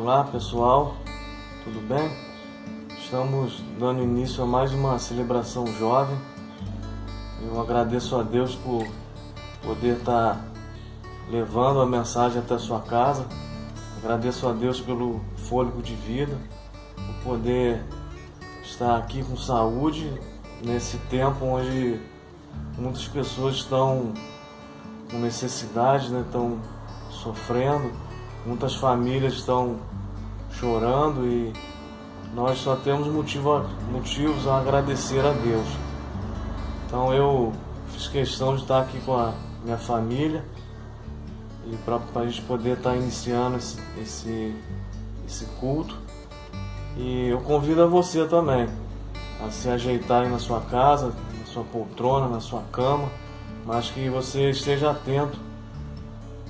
Olá pessoal, tudo bem? Estamos dando início a mais uma celebração jovem. Eu agradeço a Deus por poder estar levando a mensagem até a sua casa. Agradeço a Deus pelo fôlego de vida, por poder estar aqui com saúde nesse tempo onde muitas pessoas estão com necessidade, estão sofrendo, muitas famílias estão chorando e nós só temos motivos a agradecer a Deus. Então eu fiz questão de estar aqui com a minha família e para a gente poder estar iniciando esse culto. E eu convido a você também a se ajeitar aí na sua casa, na sua poltrona, na sua cama, mas que você esteja atento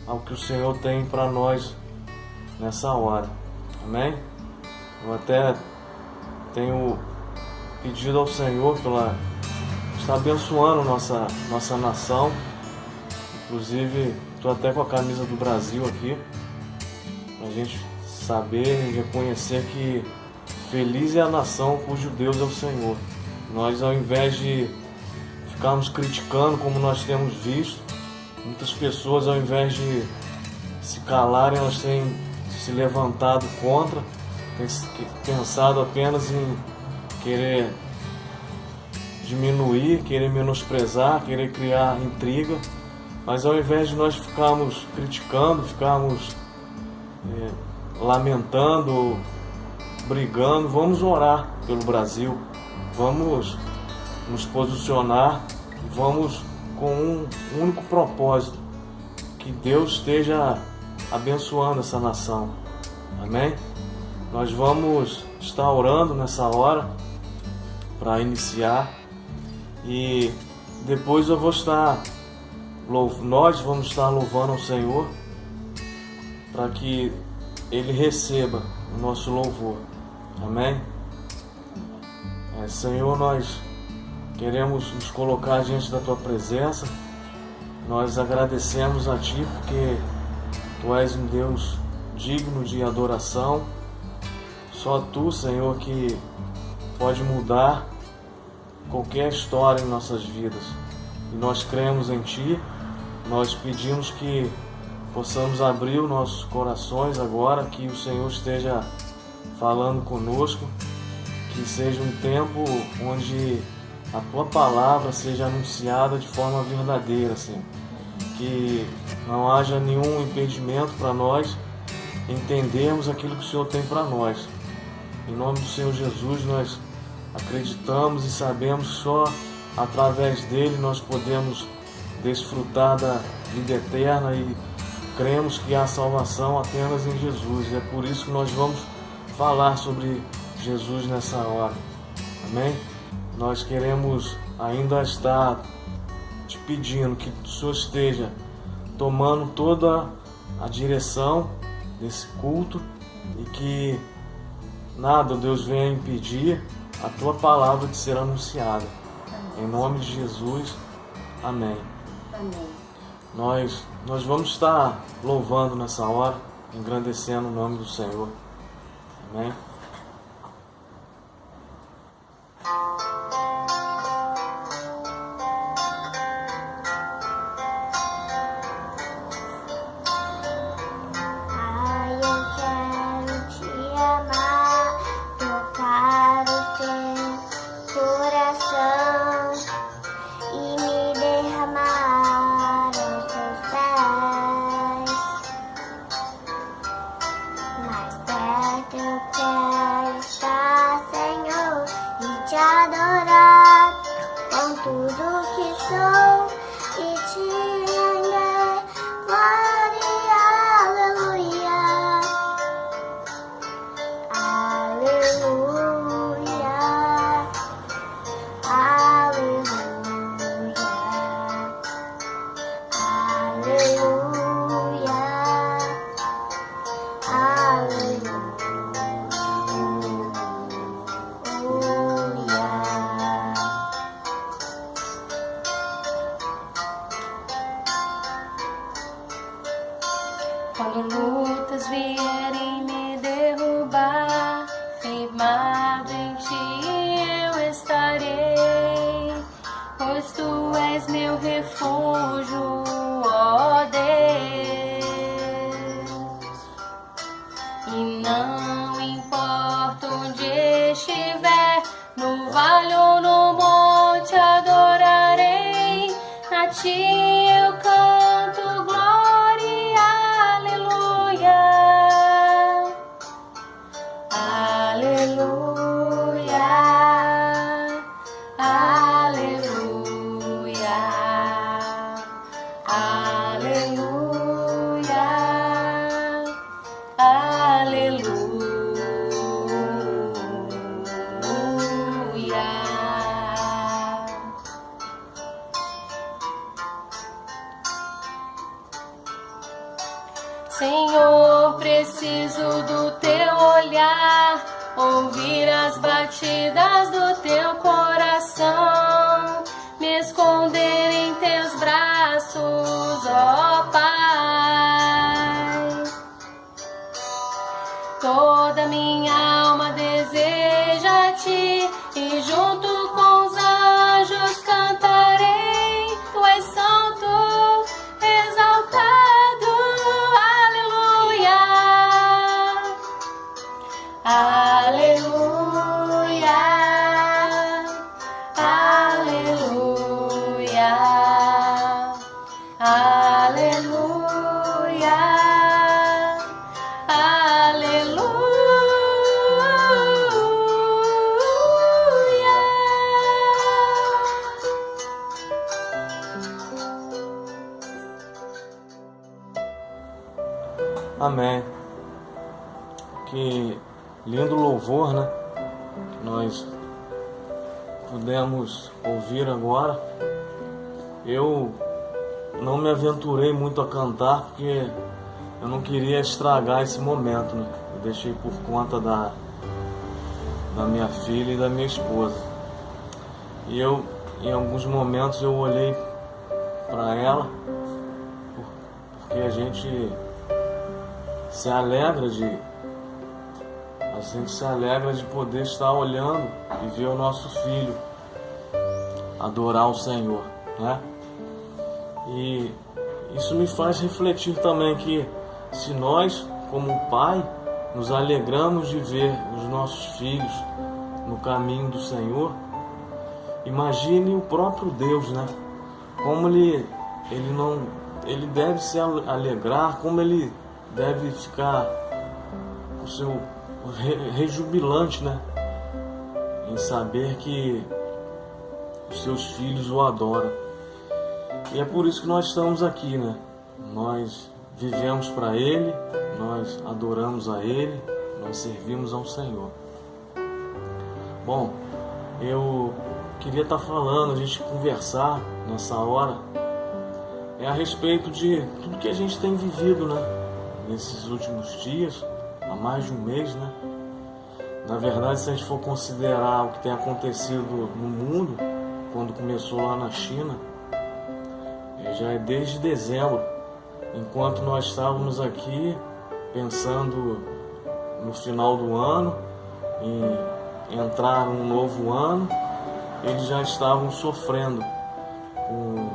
ao que o Senhor tem para nós nessa hora. Amém? Eu até tenho pedido ao Senhor para estar abençoando nossa nação. Inclusive, estou até com a camisa do Brasil aqui, para a gente saber e reconhecer que feliz é a nação cujo Deus é o Senhor. Nós, ao invés de ficarmos criticando como nós temos visto, muitas pessoas, ao invés de se calarem, elas têm se levantado contra, têm pensado apenas em querer diminuir, querer menosprezar, querer criar intriga. Mas ao invés de nós ficarmos criticando, ficarmos lamentando, brigando, vamos orar pelo Brasil, vamos nos posicionar, vamos com um único propósito: que Deus esteja abençoando essa nação. Amém? Nós vamos estar orando nessa hora para iniciar e depois nós vamos estar louvando ao Senhor para que Ele receba o nosso louvor. Amém? Senhor, nós queremos nos colocar diante da Tua presença. Nós agradecemos a Ti porque Tu és um Deus digno de adoração. Só Tu, Senhor, que pode mudar qualquer história em nossas vidas. E nós cremos em Ti. Nós pedimos que possamos abrir os nossos corações agora, que o Senhor esteja falando conosco, que seja um tempo onde a Tua palavra seja anunciada de forma verdadeira, Senhor. Que não haja nenhum impedimento para nós entendermos aquilo que o Senhor tem para nós. Em nome do Senhor Jesus, nós acreditamos e sabemos que só através dele nós podemos desfrutar da vida eterna e cremos que há salvação apenas em Jesus. É por isso que nós vamos falar sobre Jesus nessa hora. Amém? Nós queremos ainda estar te pedindo que o Senhor esteja tomando toda a direção desse culto e que nada, Deus, venha impedir a Tua palavra de ser anunciada. Em nome de Jesus, amém. Amém. Nós vamos estar louvando nessa hora, engrandecendo o nome do Senhor. Amém. Quando lutas vierem me derrubar, Tu és meu refúgio, ó Deus, e não importa onde estiver, no vale ou no monte adorarei, a Ti eu canto glória, aleluia, aleluia, aleluia, aleluia, aleluia. Senhor, preciso do Teu olhar, ouvir as batidas do Teu coração, me esconder em Teus braços, ó Pai. Toda minha alma deseja a Ti, e junto com os anjos cantarei, Tu és santo, exaltado, aleluia, aleluia, aleluia, aleluia, Amém. Que lindo louvor, né? Que nós pudemos ouvir agora. Eu não me aventurei muito a cantar porque eu não queria estragar esse momento, né? Eu deixei por conta da minha filha e da minha esposa. E eu, em alguns momentos, eu olhei para ela, porque a gente se alegra de poder estar olhando e ver o nosso filho adorar o Senhor, né? E isso me faz refletir também que se nós, como pai, nos alegramos de ver os nossos filhos no caminho do Senhor, imagine o próprio Deus, né? Como ele deve se alegrar, como ele deve ficar o seu rejubilante, né? Em saber que os seus filhos o adoram. E é por isso que nós estamos aqui, né? Nós vivemos para Ele, nós adoramos a Ele, nós servimos ao Senhor. Bom, eu queria estar falando, a gente conversar nessa hora, a respeito de tudo que a gente tem vivido, né? Nesses últimos dias, há mais de um mês, né? Na verdade, se a gente for considerar o que tem acontecido no mundo, quando começou lá na China, já é desde dezembro, enquanto nós estávamos aqui pensando no final do ano, em entrar num novo ano, eles já estavam sofrendo com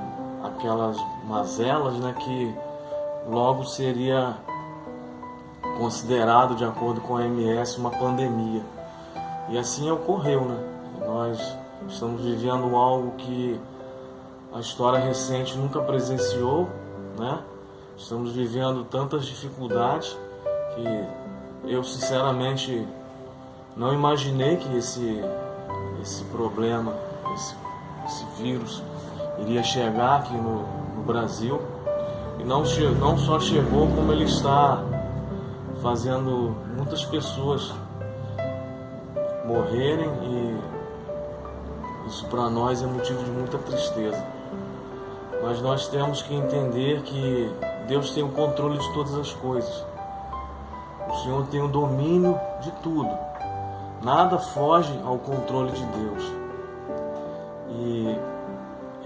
aquelas mazelas, né, que logo seria considerado, de acordo com a OMS, uma pandemia. E assim ocorreu, né? Nós estamos vivendo algo que a história recente nunca presenciou, né? Estamos vivendo tantas dificuldades que eu sinceramente não imaginei que esse problema, esse vírus iria chegar aqui no Brasil. E não só chegou, como ele está fazendo muitas pessoas morrerem, e isso para nós é motivo de muita tristeza. Mas nós temos que entender que Deus tem o controle de todas as coisas. O Senhor tem o domínio de tudo. Nada foge ao controle de Deus. E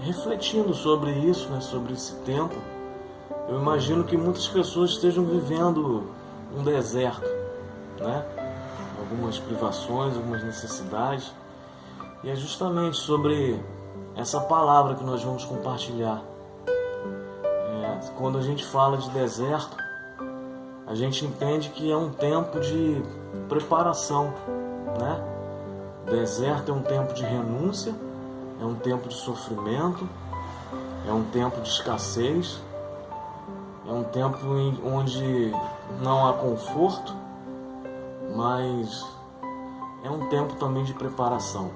refletindo sobre isso, né, sobre esse tempo, eu imagino que muitas pessoas estejam vivendo um deserto, né? Algumas privações, algumas necessidades. E é justamente sobre essa palavra que nós vamos compartilhar. Quando a gente fala de deserto, a gente entende que é um tempo de preparação, né? Deserto é um tempo de renúncia, é um tempo de sofrimento, é um tempo de escassez, é um tempo onde não há conforto, mas é um tempo também de preparação.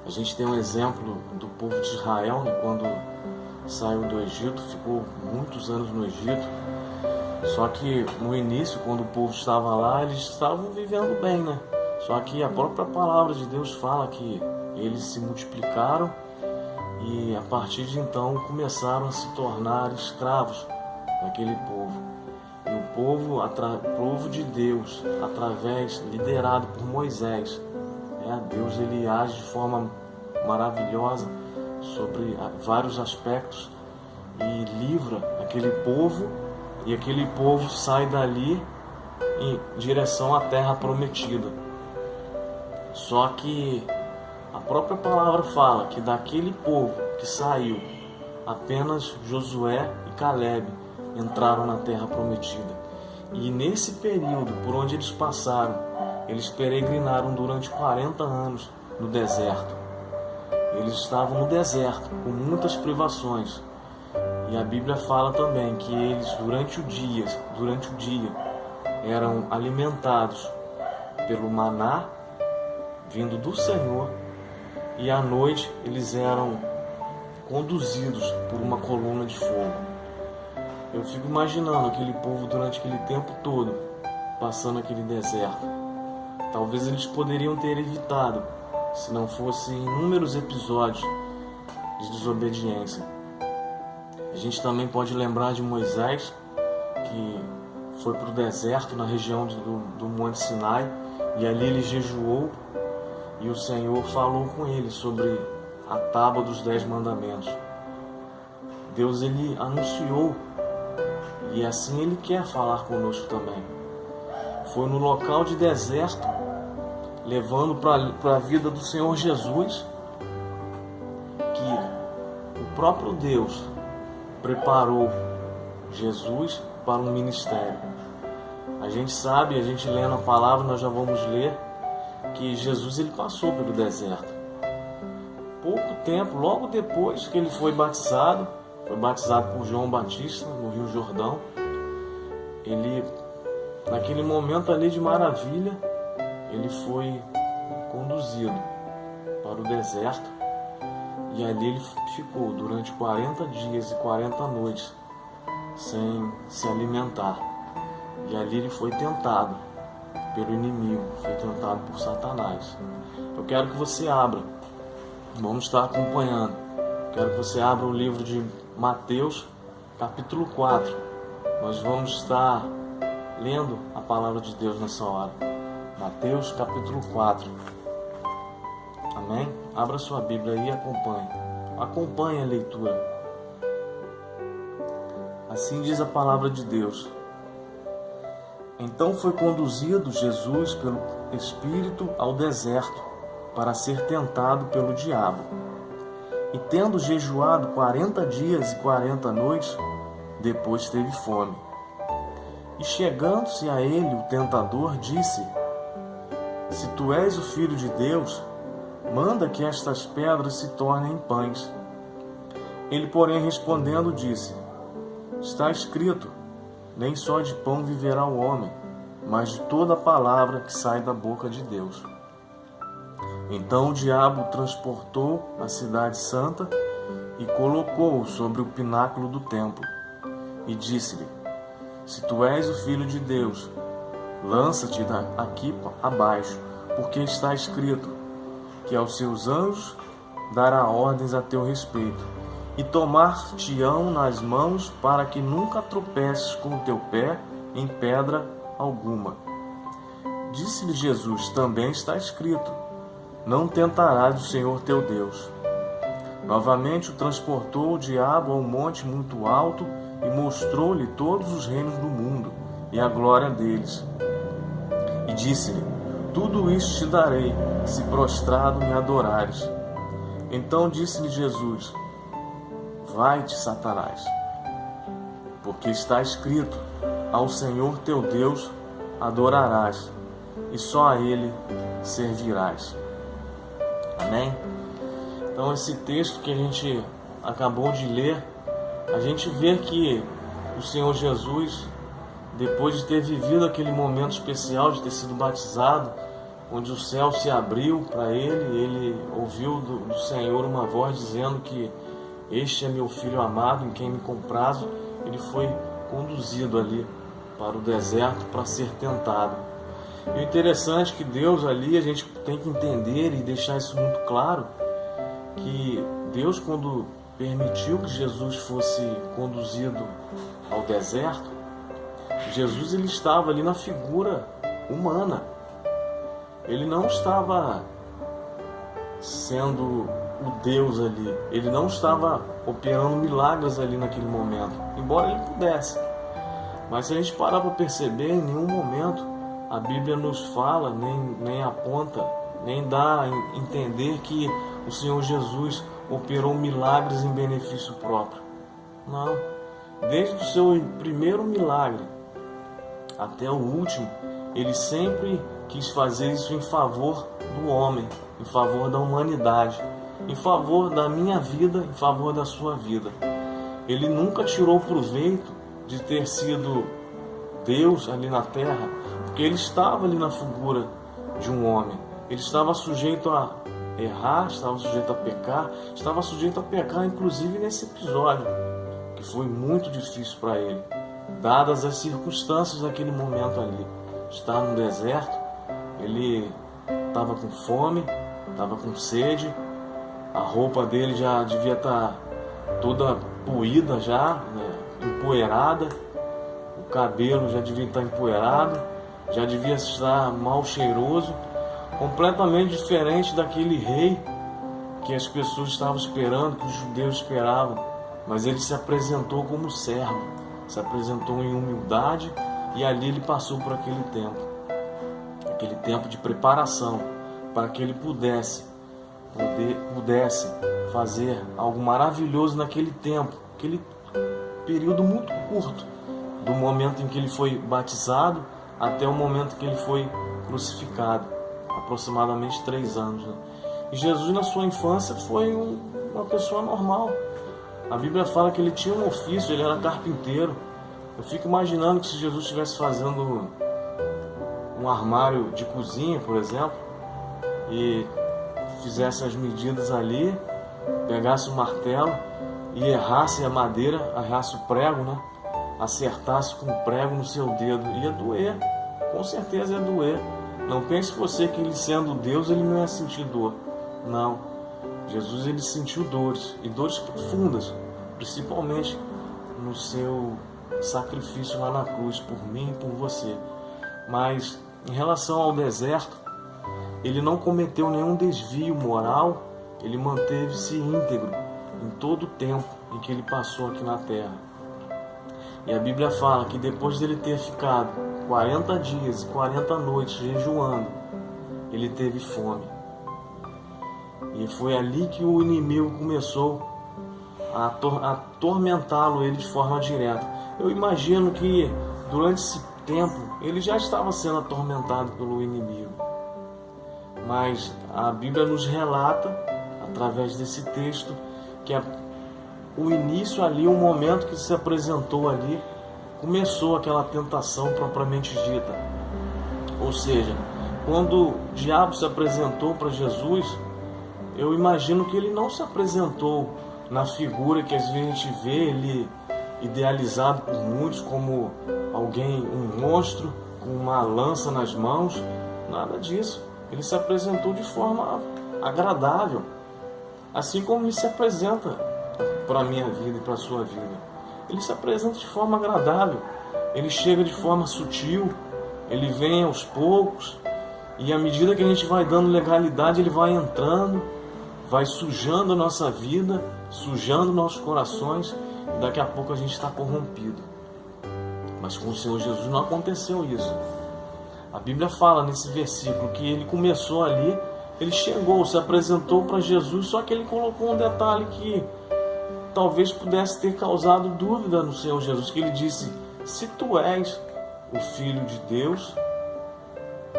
A gente tem um exemplo do povo de Israel, né? Quando saiu do Egito, ficou muitos anos no Egito. Só que no início, quando o povo estava lá, eles estavam vivendo bem, né? Só que a própria palavra de Deus fala que eles se multiplicaram e a partir de então começaram a se tornar escravos daquele povo. E o povo de Deus, liderado por Moisés, Deus ele age de forma maravilhosa sobre vários aspectos e livra aquele povo, e aquele povo sai dali em direção à terra prometida. Só que a própria palavra fala que daquele povo que saiu, apenas Josué e Caleb entraram na terra prometida. E nesse período por onde eles passaram, eles peregrinaram durante 40 anos no deserto. Eles estavam no deserto, com muitas privações. E a Bíblia fala também que eles, durante o dia, eram alimentados pelo maná, vindo do Senhor, e à noite eles eram conduzidos por uma coluna de fogo. Eu fico imaginando aquele povo durante aquele tempo todo, passando aquele deserto. Talvez eles poderiam ter evitado, se não fossem inúmeros episódios de desobediência. A gente também pode lembrar de Moisés, que foi para o deserto, na região do Monte Sinai, e ali ele jejuou, e o Senhor falou com ele sobre a tábua dos 10 mandamentos. Deus ele anunciou, e assim ele quer falar conosco também. Foi no local de deserto, levando para a vida do Senhor Jesus, que o próprio Deus preparou Jesus para um ministério. A gente sabe, a gente lendo a palavra, nós já vamos ler que Jesus ele passou pelo deserto. Pouco tempo, logo depois que ele foi batizado por João Batista no Rio Jordão, ele, naquele momento ali de maravilha, ele foi conduzido para o deserto e ali ele ficou durante 40 dias e 40 noites sem se alimentar. E ali ele foi tentado pelo inimigo, foi tentado por Satanás. Eu quero que você abra, vamos estar acompanhando, quero que você abra o livro de Mateus, capítulo 4. Nós vamos estar lendo a palavra de Deus nessa hora. Mateus, capítulo 4. Amém? Abra sua Bíblia aí e acompanhe. Acompanhe a leitura. Assim diz a palavra de Deus. Então foi conduzido Jesus pelo Espírito ao deserto para ser tentado pelo diabo. E tendo jejuado 40 dias e 40 noites, depois teve fome. E chegando-se a ele o tentador, disse: Se tu és o Filho de Deus, manda que estas pedras se tornem pães. Ele, porém, respondendo, disse: Está escrito, nem só de pão viverá o homem, mas de toda a palavra que sai da boca de Deus. Então o diabo o transportou à cidade santa e colocou-o sobre o pináculo do templo, e disse-lhe: Se tu és o Filho de Deus, lança-te daqui abaixo, porque está escrito que aos seus anjos dará ordens a teu respeito, e tomar-te-ão nas mãos para que nunca tropeces com o teu pé em pedra alguma. Disse-lhe Jesus: Também está escrito: Não tentarás o Senhor teu Deus. Novamente o transportou o diabo a um monte muito alto e mostrou-lhe todos os reinos do mundo e a glória deles. E disse-lhe: Tudo isto te darei, se prostrado me adorares. Então disse-lhe Jesus: vai-te, Satanás, porque está escrito: ao Senhor teu Deus adorarás, e só a Ele servirás. Amém? Então esse texto que a gente acabou de ler, a gente vê que o Senhor Jesus, depois de ter vivido aquele momento especial de ter sido batizado, onde o céu se abriu para ele ouviu do Senhor uma voz dizendo que este é meu Filho amado, em quem me comprazo. Ele foi conduzido ali para o deserto para ser tentado. E o interessante é que Deus ali, a gente tem que entender e deixar isso muito claro, que Deus, quando permitiu que Jesus fosse conduzido ao deserto, Jesus ele estava ali na figura humana. Ele não estava sendo o Deus ali. Ele não estava operando milagres ali naquele momento, embora ele pudesse. Mas se a gente parar para perceber, em nenhum momento a Bíblia nos fala, nem aponta, nem dá a entender que o Senhor Jesus operou milagres em benefício próprio. Não. Desde o seu primeiro milagre até o último, ele sempre quis fazer isso em favor do homem, em favor da humanidade, em favor da minha vida, em favor da sua vida. Ele nunca tirou proveito de ter sido Deus ali na terra, porque ele estava ali na figura de um homem. Ele estava sujeito a errar, estava sujeito a pecar, estava sujeito a pecar inclusive nesse episódio, que foi muito difícil para ele, dadas as circunstâncias daquele momento ali. Estar no deserto, ele estava com fome, estava com sede, a roupa dele já devia estar toda poída já, né, empoeirada, o cabelo já devia estar empoeirado, já devia estar mal cheiroso, completamente diferente daquele rei que as pessoas estavam esperando, que os judeus esperavam. Mas ele se apresentou como servo, se apresentou em humildade, e ali ele passou por aquele tempo de preparação, para que ele pudesse fazer algo maravilhoso naquele tempo, aquele período muito curto, do momento em que ele foi batizado até o momento que ele foi crucificado, aproximadamente 3 anos. Né? E Jesus, na sua infância, foi uma pessoa normal. A Bíblia fala que ele tinha um ofício, ele era carpinteiro. Eu fico imaginando que se Jesus estivesse fazendo um armário de cozinha, por exemplo, e fizesse as medidas ali, pegasse o martelo e errasse a madeira, errasse o prego, né? Acertasse com o prego no seu dedo, ia doer, com certeza ia doer. Não pense você que ele, sendo Deus, ele não ia sentir dor. Não, Jesus ele sentiu dores, e dores profundas, principalmente no seu sacrifício lá na cruz, por mim e por você. Mas em relação ao deserto, ele não cometeu nenhum desvio moral, ele manteve-se íntegro em todo o tempo em que ele passou aqui na terra. E a Bíblia fala que depois dele ter ficado 40 dias e 40 noites jejuando, ele teve fome. E foi ali que o inimigo começou a atormentá-lo ele de forma direta. Eu imagino que durante esse tempo ele já estava sendo atormentado pelo inimigo. Mas a Bíblia nos relata, através desse texto, que o início ali, o momento que se apresentou ali, começou aquela tentação propriamente dita. Ou seja, quando o diabo se apresentou para Jesus, eu imagino que ele não se apresentou na figura que às vezes a gente vê ele idealizado por muitos como alguém, um monstro com uma lança nas mãos. Nada disso. Ele se apresentou de forma agradável, assim como ele se apresenta para a minha vida e para a sua vida. Ele se apresenta de forma agradável, ele chega de forma sutil, ele vem aos poucos, e à medida que a gente vai dando legalidade, ele vai entrando, vai sujando a nossa vida, sujando nossos corações, e daqui a pouco a gente está corrompido. Mas com o Senhor Jesus não aconteceu isso. A Bíblia fala nesse versículo que ele começou ali, ele chegou, se apresentou para Jesus, só que ele colocou um detalhe que talvez pudesse ter causado dúvida no Senhor Jesus, que ele disse: se tu és o Filho de Deus,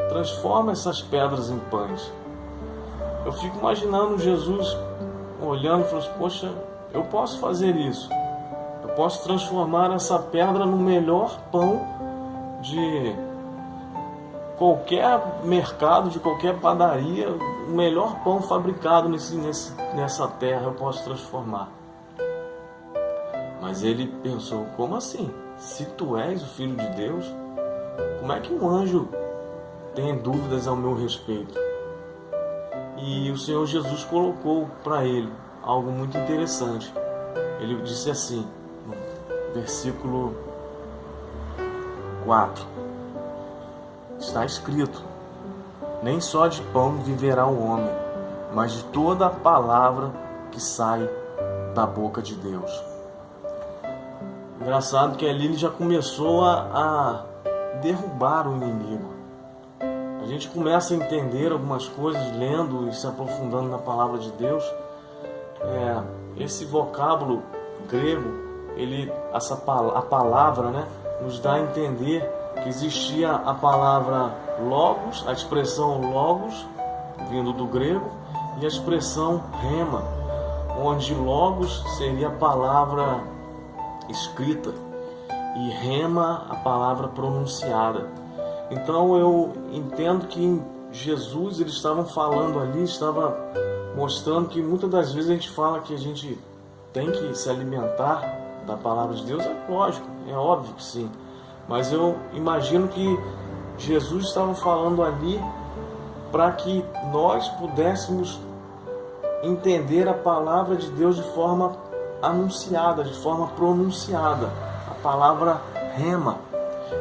transforma essas pedras em pães. Eu fico imaginando Jesus olhando e falando assim: poxa, eu posso fazer isso, eu posso transformar essa pedra no melhor pão de qualquer mercado, de qualquer padaria, o melhor pão fabricado nessa terra eu posso transformar. Mas ele pensou: como assim? Se tu és o Filho de Deus, como é que um anjo tem dúvidas ao meu respeito? E o Senhor Jesus colocou para ele algo muito interessante. Ele disse assim, no versículo 4, está escrito: nem só de pão viverá o homem, mas de toda a palavra que sai da boca de Deus. Engraçado que ali ele já começou a derrubar o inimigo. A gente começa a entender algumas coisas lendo e se aprofundando na palavra de Deus. Esse vocábulo grego, a palavra, né, nos dá a entender que existia a palavra logos, a expressão logos, vindo do grego, e a expressão rema, onde logos seria a palavra escrita e rema a palavra pronunciada. Então eu entendo que Jesus, eles estavam falando ali, estava mostrando que muitas das vezes a gente fala que a gente tem que se alimentar da palavra de Deus. É lógico, é óbvio que sim, mas eu imagino que Jesus estava falando ali para que nós pudéssemos entender a palavra de Deus de forma anunciada, de forma pronunciada, a palavra rema.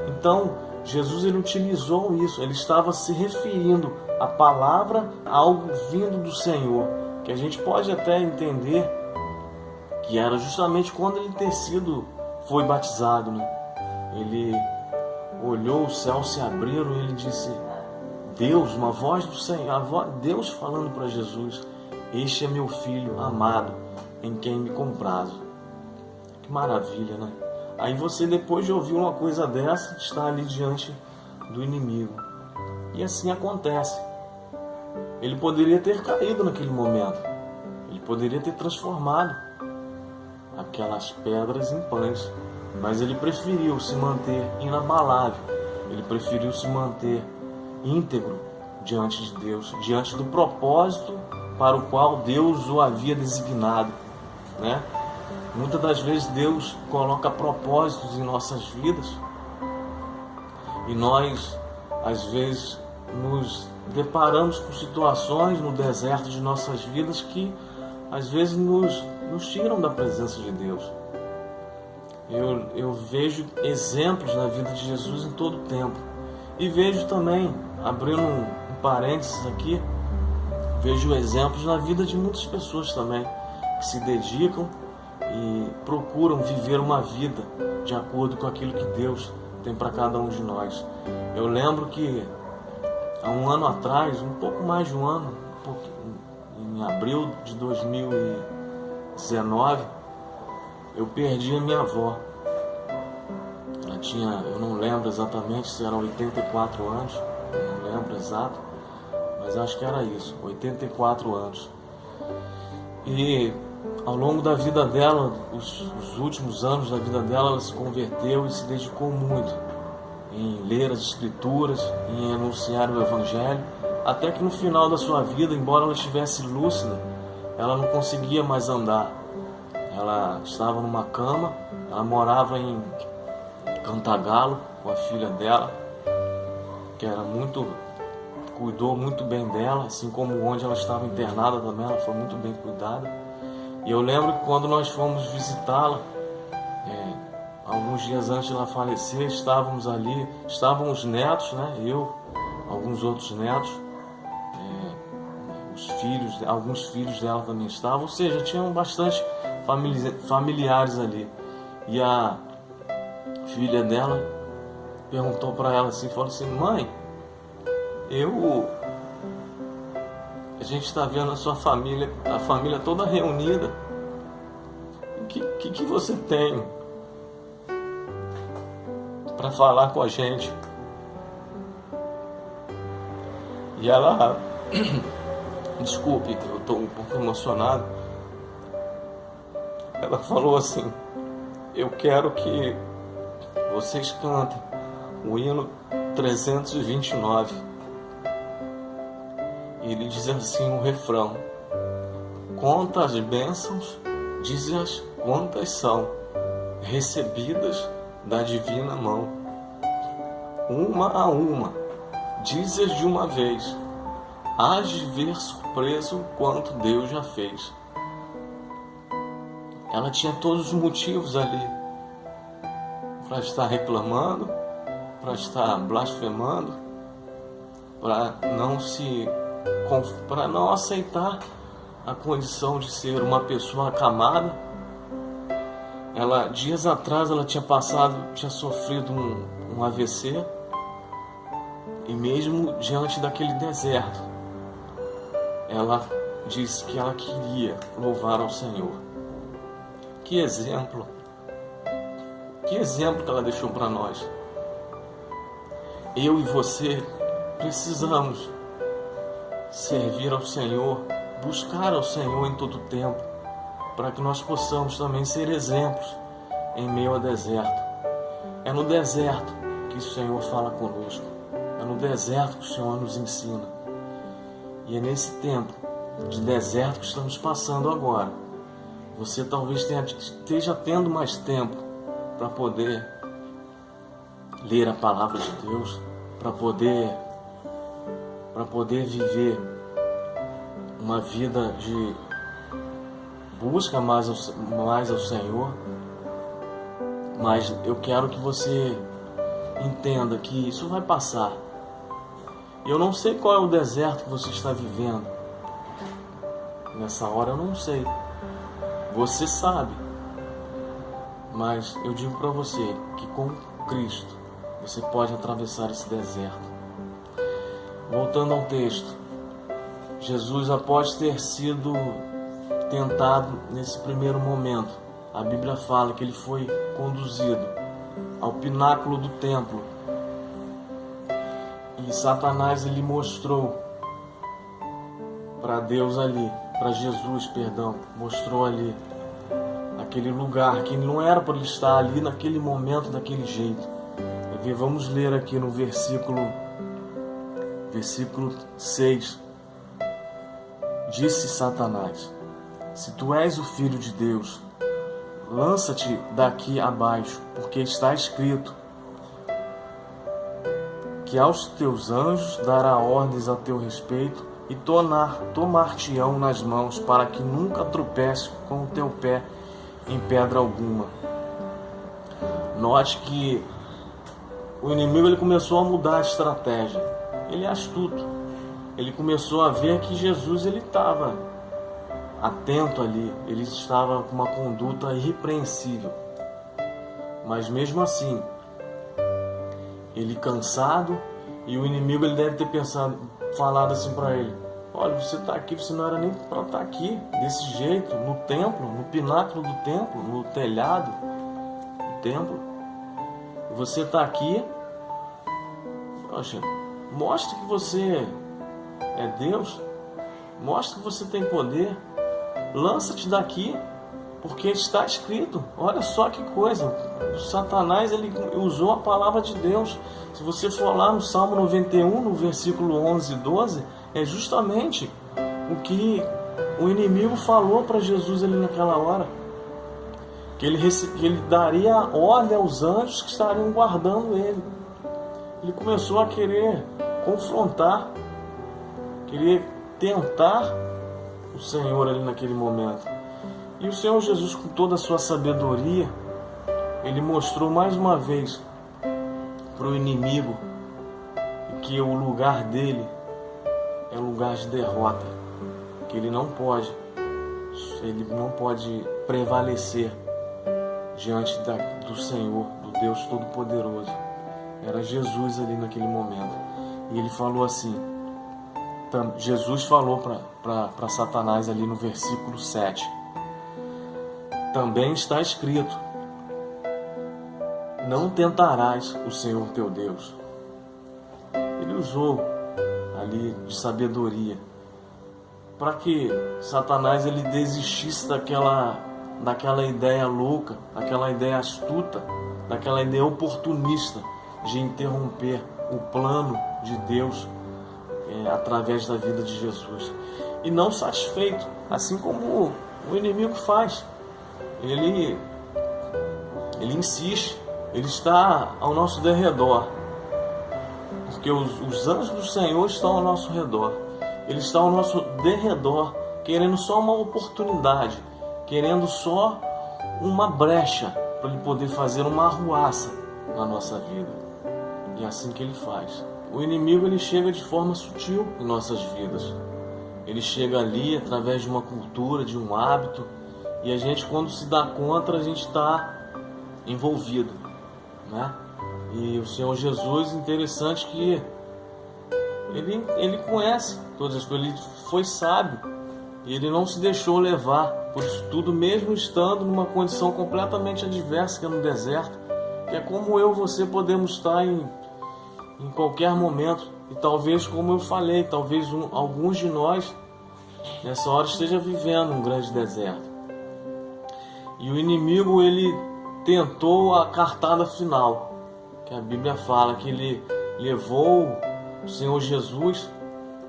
Então Jesus, ele utilizou isso, ele estava se referindo à palavra, a algo vindo do Senhor, que a gente pode até entender que era justamente quando ele foi batizado, né? Ele olhou, os céus se abriram e ele disse: Deus, uma voz do Senhor, Deus falando para Jesus: este é meu filho amado, em quem me comprazo. Que maravilha, né? Aí você, depois de ouvir uma coisa dessa, está ali diante do inimigo. E assim acontece. Ele poderia ter caído naquele momento. Ele poderia ter transformado aquelas pedras em pães. Mas ele preferiu se manter inabalável. Ele preferiu se manter íntegro diante de Deus, diante do propósito para o qual Deus o havia designado, né? Muitas das vezes Deus coloca propósitos em nossas vidas e nós, às vezes, nos deparamos com situações no deserto de nossas vidas que, às vezes, nos tiram da presença de Deus. Eu vejo exemplos na vida de Jesus em todo o tempo. E vejo também, abrindo um parênteses aqui, vejo exemplos na vida de muitas pessoas também, que se dedicam e procuram viver uma vida de acordo com aquilo que Deus tem para cada um de nós. Eu lembro que há um ano atrás, um pouco mais de um ano, em abril de 2019, eu perdi a minha avó. Ela tinha, eu não lembro exatamente se eram 84 anos, eu não lembro exato, mas acho que era isso, 84 anos. E ao longo da vida dela, os últimos anos da vida dela, ela se converteu e se dedicou muito em ler as Escrituras, em anunciar o Evangelho, até que no final da sua vida, embora ela estivesse lúcida, ela não conseguia mais andar. Ela estava numa cama, ela morava em Cantagalo com a filha dela, que cuidou muito bem dela, assim como onde ela estava internada também, ela foi muito bem cuidada. E eu lembro que quando nós fomos visitá-la, alguns dias antes de ela falecer, estávamos ali, estavam os netos, né? Eu, alguns outros netos, alguns filhos dela também estavam, ou seja, tinham bastante familiares ali. E a filha dela perguntou para ela assim, falou assim: mãe, A gente está vendo a sua família, a família toda reunida. O que você tem para falar com a gente? E ela, desculpe, eu estou um pouco emocionado. Ela falou assim: eu quero que vocês cantem o hino 329. E ele diz assim o refrão: quantas bênçãos, dize-as quantas são, recebidas da divina mão. Uma a uma, dize-as de uma vez, hás de ver surpreso quanto Deus já fez. Ela tinha todos os motivos ali para estar reclamando, para estar blasfemando, para não aceitar a condição de ser uma pessoa acamada. Ela, dias atrás, ela tinha sofrido um AVC, e mesmo diante daquele deserto, ela disse que ela queria louvar ao Senhor. Que exemplo! Que exemplo que ela deixou para nós. Eu e você precisamos servir ao Senhor, buscar ao Senhor em todo tempo, para que nós possamos também ser exemplos em meio ao deserto. É no deserto que o Senhor fala conosco. É no deserto que o Senhor nos ensina. E é nesse tempo de deserto que estamos passando agora. Você talvez esteja tendo mais tempo para poder ler a palavra de Deus, para poder viver uma vida de busca mais ao Senhor. Mas eu quero que você entenda que isso vai passar. Eu não sei qual é o deserto que você está vivendo. Nessa hora eu não sei. Você sabe. Mas eu digo para você que com Cristo você pode atravessar esse deserto. Voltando ao texto, Jesus, após ter sido tentado nesse primeiro momento, a Bíblia fala que ele foi conduzido ao pináculo do templo. E Satanás ele mostrou para Deus ali, para Jesus, mostrou ali aquele lugar que não era para ele estar ali naquele momento, daquele jeito. Vamos ler aqui no versículo 6. Disse Satanás: se tu és o Filho de Deus, lança-te daqui abaixo, porque está escrito que aos teus anjos dará ordens a teu respeito e tomar-te-ão nas mãos, para que nunca tropece com o teu pé em pedra alguma. Note que o inimigo ele começou a mudar a estratégia. Ele é astuto. Ele começou a ver que Jesus ele estava atento ali. Ele estava com uma conduta irrepreensível. Mas mesmo assim, ele cansado, e o inimigo ele deve ter falado assim para ele: olha, você está aqui, você não era nem para estar aqui desse jeito, no templo, no pináculo do templo, no telhado do templo. Você está aqui, poxa, mostre que você é Deus, mostre que você tem poder, lança-te daqui, porque está escrito. Olha só que coisa, o Satanás ele usou a palavra de Deus. Se você for lá no Salmo 91, no versículo 11 e 12, é justamente o que o inimigo falou para Jesus ali naquela hora. Que ele daria ordem aos anjos que estariam guardando ele. Ele começou a querer confrontar, querer tentar o Senhor ali naquele momento. E o Senhor Jesus, com toda a sua sabedoria, ele mostrou mais uma vez para o inimigo que o lugar dele é lugar de derrota, que ele não pode prevalecer diante do Senhor, do Deus Todo-Poderoso. Era Jesus ali naquele momento. E ele falou assim: Jesus falou para Satanás ali no versículo 7. Também está escrito: não tentarás o Senhor teu Deus. Ele usou ali de sabedoria para que Satanás ele desistisse daquela ideia louca, daquela ideia astuta, daquela ideia oportunista de interromper o plano de Deus através da vida de Jesus. E não satisfeito, assim como o inimigo faz, ele insiste, ele está ao nosso derredor, porque os anjos do Senhor estão ao nosso redor. Ele está ao nosso derredor, querendo só uma oportunidade, querendo só uma brecha para ele poder fazer uma arruaça na nossa vida. E é assim que ele faz. O inimigo ele chega de forma sutil em nossas vidas. Ele chega ali através de uma cultura, de um hábito, e a gente, quando se dá conta, a gente está envolvido, né? E o Senhor Jesus, interessante que ele conhece todas as coisas, ele foi sábio e ele não se deixou levar por isso tudo, mesmo estando numa condição completamente adversa, que é no deserto, que é como eu e você podemos estar em qualquer momento. E talvez, como eu falei, talvez alguns de nós nessa hora esteja vivendo um grande deserto. E o inimigo ele tentou a cartada final, que a Bíblia fala que ele levou o Senhor Jesus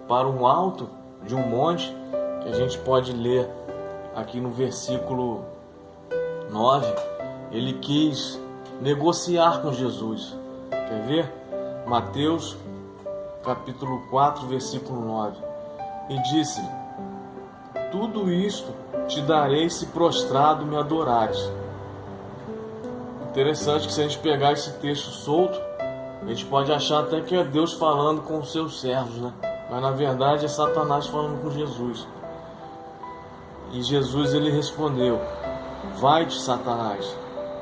para um alto de um monte, que a gente pode ler aqui no versículo 9. Ele quis negociar com Jesus. Quer ver? Mateus capítulo 4, versículo 9. E disse: tudo isto te darei se prostrado me adorares. Interessante que, se a gente pegar esse texto solto, a gente pode achar até que é Deus falando com os seus servos, né? Mas na verdade é Satanás falando com Jesus. E Jesus ele respondeu: vai-te, Satanás,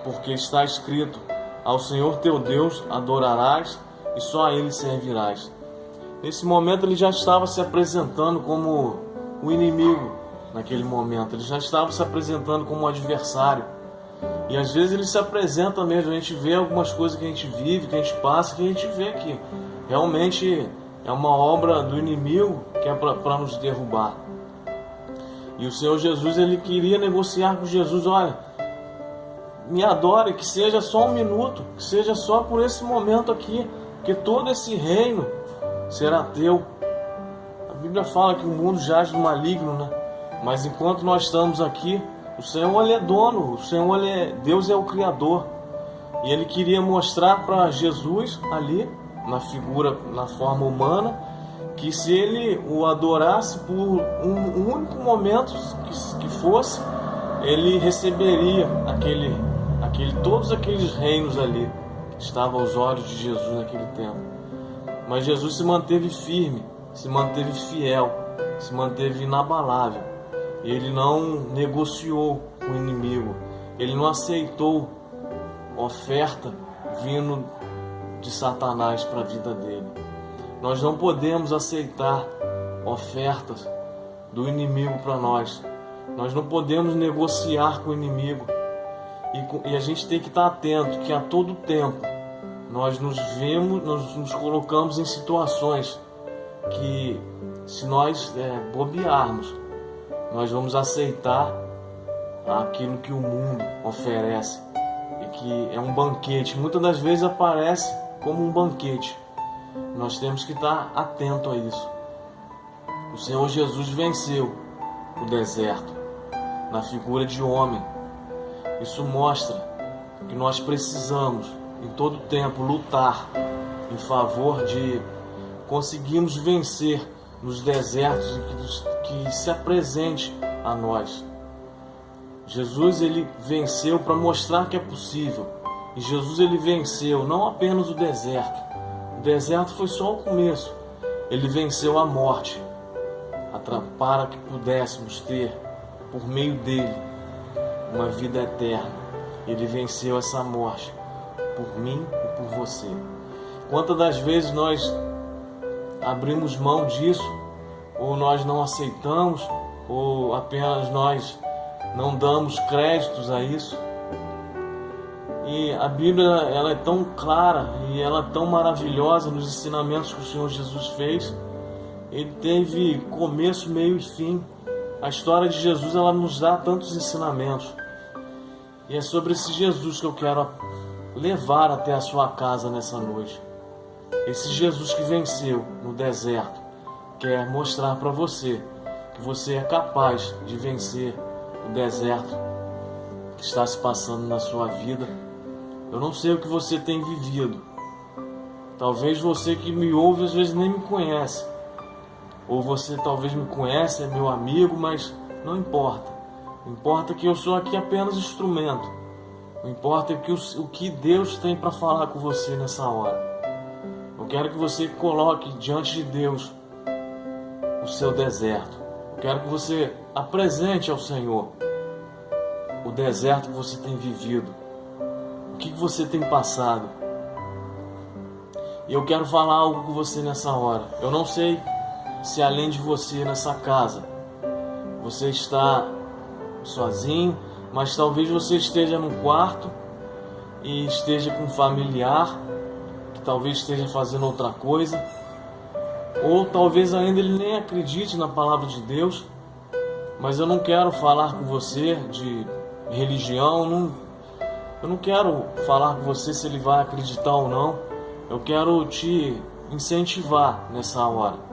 porque está escrito: ao Senhor teu Deus adorarás e só a Ele servirás. Nesse momento ele já estava se apresentando como o inimigo. Naquele momento ele já estava se apresentando como um adversário. E às vezes ele se apresenta mesmo. A gente vê algumas coisas que a gente vive, que a gente passa, que a gente vê que realmente é uma obra do inimigo, que é para nos derrubar. E o Senhor Jesus ele queria negociar com Jesus: olha, me adore, que seja só um minuto, que seja só por esse momento aqui, que todo esse reino será teu. A Bíblia fala que o mundo jaz do maligno, né? Mas enquanto nós estamos aqui, o Senhor ele é dono, o Senhor Deus é o Criador. E ele queria mostrar para Jesus ali, na figura, na forma humana, que se ele o adorasse por um único momento que fosse, ele receberia todos aqueles reinos ali que estavam aos olhos de Jesus naquele tempo. Mas Jesus se manteve firme, se manteve fiel, se manteve inabalável. Ele não negociou com o inimigo, ele não aceitou oferta vindo de Satanás para a vida dele. Nós não podemos aceitar ofertas do inimigo para nós. Nós não podemos negociar com o inimigo. E a gente tem que estar atento que a todo tempo nós nos colocamos em situações que, se nós bobearmos, nós vamos aceitar aquilo que o mundo oferece, e que é um banquete. Muitas das vezes aparece como um banquete. Nós temos que estar atento a isso. O Senhor Jesus venceu o deserto na figura de homem. Isso mostra que nós precisamos, em todo tempo, lutar em favor de conseguirmos vencer nos desertos que se apresente a nós. Jesus ele venceu para mostrar que é possível. E Jesus ele venceu não apenas o deserto. O deserto foi só o começo. Ele venceu a morte para que pudéssemos ter, por meio dele, uma vida eterna. Ele venceu essa morte por mim e por você. Quantas das vezes nós abrimos mão disso ou nós não aceitamos, ou apenas nós não damos créditos a isso. E a Bíblia, ela é tão clara e ela é tão maravilhosa nos ensinamentos que o Senhor Jesus fez. Ele teve começo, meio e fim. A história de Jesus, ela nos dá tantos ensinamentos. E é sobre esse Jesus que eu quero levar até a sua casa nessa noite. Esse Jesus que venceu no deserto quer mostrar para você que você é capaz de vencer o deserto que está se passando na sua vida. Eu não sei o que você tem vivido. Talvez você que me ouve às vezes nem me conhece. Ou você talvez me conhece, é meu amigo, mas não importa. Importa que eu sou aqui apenas instrumento. Não importa o que Deus tem para falar com você nessa hora. Eu quero que você coloque diante de Deus o seu deserto. Eu quero que você apresente ao Senhor o deserto que você tem vivido. O que você tem passado. E eu quero falar algo com você nessa hora. Eu não sei se além de você nessa casa, você está sozinho, mas talvez você esteja num quarto e esteja com um familiar que talvez esteja fazendo outra coisa, ou talvez ainda ele nem acredite na palavra de Deus. Mas eu não quero falar com você de religião, eu não quero falar com você se ele vai acreditar ou não. Eu quero te incentivar nessa hora.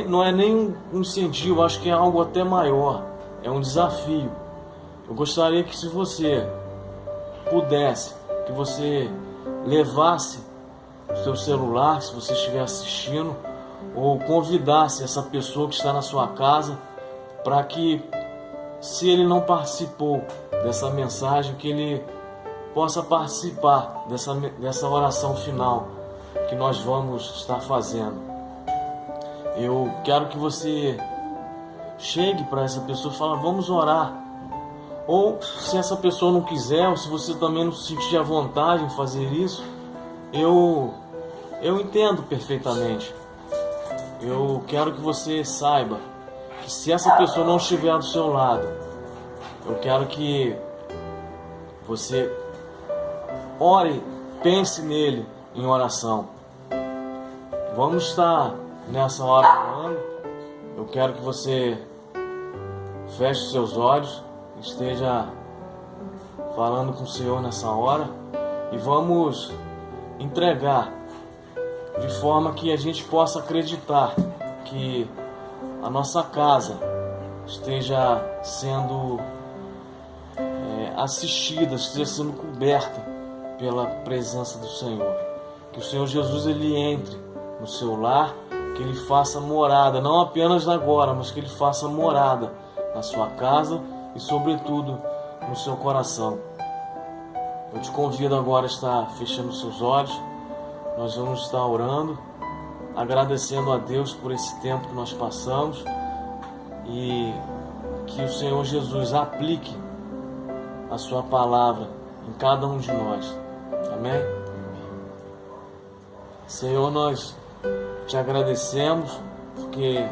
Não é nem um incentivo, acho que é algo até maior. É um desafio. Eu gostaria que, se você pudesse, que você levasse o seu celular, se você estiver assistindo, ou convidasse essa pessoa que está na sua casa, para que, se ele não participou dessa mensagem, que ele possa participar dessa oração final que nós vamos estar fazendo. Eu quero que você chegue para essa pessoa e fale: vamos orar. Ou, se essa pessoa não quiser, ou se você também não se sentir à vontade em fazer isso, eu entendo perfeitamente. Eu quero que você saiba que, se essa pessoa não estiver do seu lado, eu quero que você ore, pense nele em oração. Vamos estar nessa hora orando. Eu quero que você feche seus olhos, esteja falando com o Senhor nessa hora, e vamos entregar de forma que a gente possa acreditar que a nossa casa esteja sendo assistida, esteja sendo coberta pela presença do Senhor. Que o Senhor Jesus, ele entre no seu lar, que ele faça morada, não apenas agora, mas que ele faça morada na sua casa e, sobretudo, no seu coração. Eu te convido agora a estar fechando seus olhos. Nós vamos estar orando, agradecendo a Deus por esse tempo que nós passamos, e que o Senhor Jesus aplique a sua palavra em cada um de nós. Amém? Senhor, nós te agradecemos porque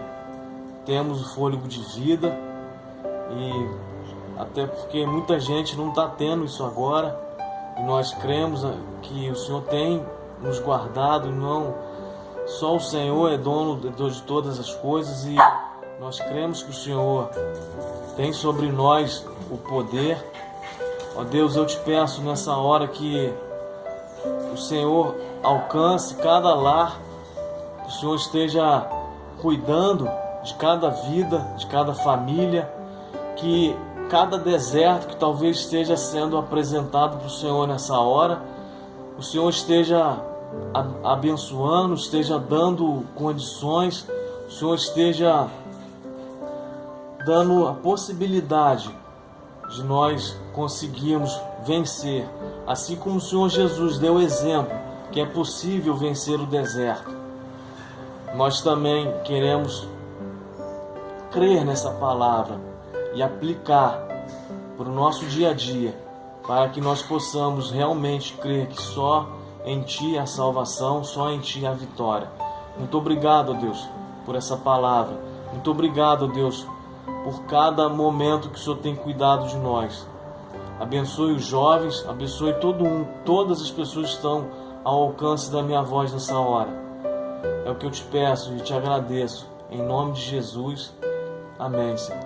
temos o fôlego de vida, e até porque muita gente não está tendo isso agora, e nós cremos que o Senhor tem nos guardado. Não só o Senhor é dono de todas as coisas, e nós cremos que o Senhor tem sobre nós o poder. Ó Deus, eu te peço nessa hora que o Senhor alcance cada lar, que o Senhor esteja cuidando de cada vida, de cada família, que cada deserto que talvez esteja sendo apresentado para o Senhor nessa hora, o Senhor esteja abençoando, esteja dando condições, o Senhor esteja dando a possibilidade de nós conseguirmos vencer, assim como o Senhor Jesus deu exemplo que é possível vencer o deserto. Nós também queremos crer nessa palavra e aplicar para o nosso dia a dia, para que nós possamos realmente crer que só em Ti há salvação, só em Ti há vitória. Muito obrigado, Deus, por essa palavra. Muito obrigado, Deus, por cada momento que o Senhor tem cuidado de nós. Abençoe os jovens, abençoe todas as pessoas que estão ao alcance da minha voz nessa hora. É o que eu te peço e te agradeço. Em nome de Jesus. Amém, Senhor.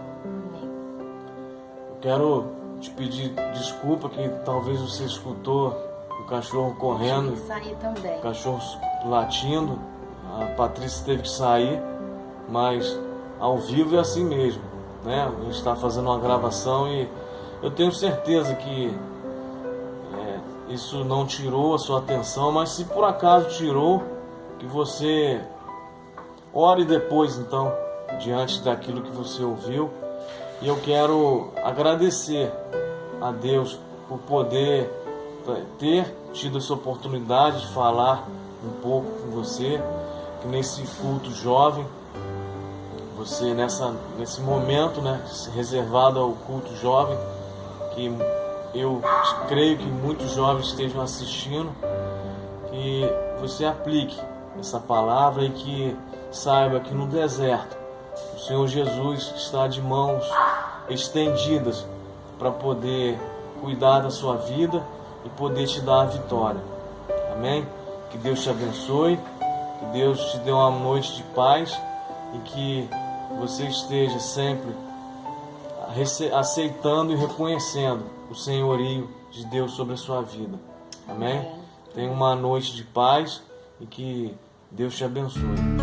Eu quero te pedir desculpa que talvez você escutou o cachorro correndo, o cachorro latindo. A Patrícia teve que sair, mas ao vivo é assim mesmo, né? A gente está fazendo uma gravação e eu tenho certeza que isso não tirou a sua atenção, mas se por acaso tirou, que você ore depois, então, diante daquilo que você ouviu. E eu quero agradecer a Deus por poder ter tido essa oportunidade de falar um pouco com você, que nesse culto jovem, você nesse momento, né, reservado ao culto jovem, que eu creio que muitos jovens estejam assistindo, que você aplique essa palavra e que saiba que no deserto o Senhor Jesus está de mãos estendidas para poder cuidar da sua vida e poder te dar a vitória. Amém? Que Deus te abençoe, que Deus te dê uma noite de paz e que você esteja sempre aceitando e reconhecendo o senhorio de Deus sobre a sua vida. Amém? Tenha uma noite de paz e que Deus te abençoe.